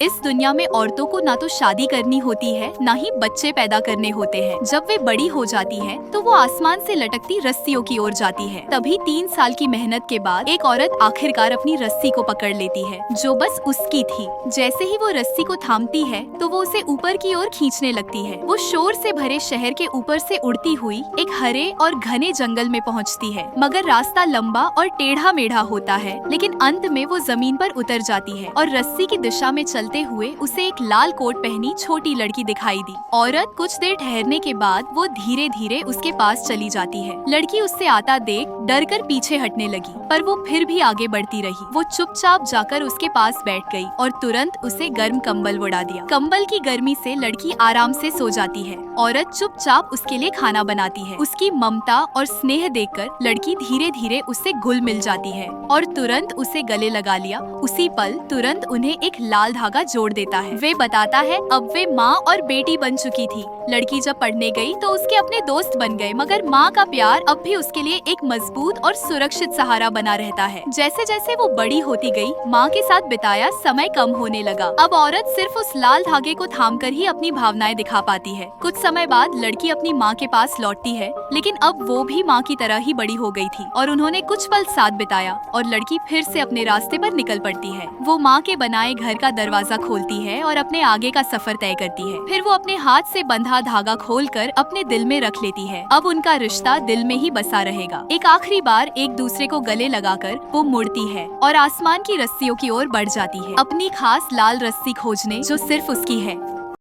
इस दुनिया में औरतों को ना तो शादी करनी होती है ना ही बच्चे पैदा करने होते हैं। जब वे बड़ी हो जाती हैं, तो वो आसमान से लटकती रस्सियों की ओर जाती है। तभी 3 साल की मेहनत के बाद एक औरत आखिरकार अपनी रस्सी को पकड़ लेती है, जो बस उसकी थी। जैसे ही वो रस्सी को थामती है, तो वो उसे ऊपर की ओर खींचने लगती है। वो शोर से भरे शहर के ऊपर से उड़ती हुई एक हरे और घने जंगल में पहुँचती है। मगर रास्ता लंबा और टेढ़ा मेढ़ा होता है, लेकिन अंत में वो जमीन पर उतर जाती है और रस्सी की दिशा में चलते हुए उसे एक लाल कोट पहनी छोटी लड़की दिखाई दी। औरत कुछ देर ठहरने के बाद वो धीरे धीरे उसके पास चली जाती है। लड़की उससे आता देख डर कर पीछे हटने लगी, पर वो फिर भी आगे बढ़ती रही। वो चुपचाप जाकर उसके पास बैठ गई और तुरंत उसे गर्म कंबल उड़ा दिया। कंबल की गर्मी से लड़की आराम से सो जाती है। औरत चुपचाप उसके लिए खाना बनाती है। उसकी ममता और स्नेह देखकर लड़की धीरे धीरे उससे घुल मिल जाती है और तुरंत उसे गले लगा लिया। उसी पल तुरंत उन्हें एक लाल धागा जोड़ देता है। वे बताता है अब वे माँ और बेटी बन चुकी थी। लड़की जब पढ़ने गई तो उसके अपने दोस्त बन गए, मगर माँ का प्यार अब भी उसके लिए एक मजबूत और सुरक्षित सहारा बना रहता है। जैसे जैसे वो बड़ी होती गई, माँ के साथ बिताया समय कम होने लगा। अब औरत सिर्फ उस लाल धागे को थामकर ही अपनी भावनाएं दिखा पाती है। कुछ समय बाद लड़की अपनी माँ के पास लौटती है, लेकिन अब वो भी माँ की तरह ही बड़ी हो गई थी और उन्होंने कुछ पल साथ बिताया और लड़की फिर से अपने रास्ते पर निकल पड़ती है। वो माँ के बनाए घर का दरवाजा खोलती है और अपने आगे का सफर तय करती है। फिर वो अपने हाथ से बंधा धागा खोलकर अपने दिल में रख लेती है। अब उनका रिश्ता दिल में ही बसा रहेगा। एक आखिरी बार एक दूसरे को गले लगाकर वो मुड़ती है और आसमान की रस्सियों की ओर बढ़ जाती है, अपनी खास लाल रस्सी खोजने जो सिर्फ उसकी है।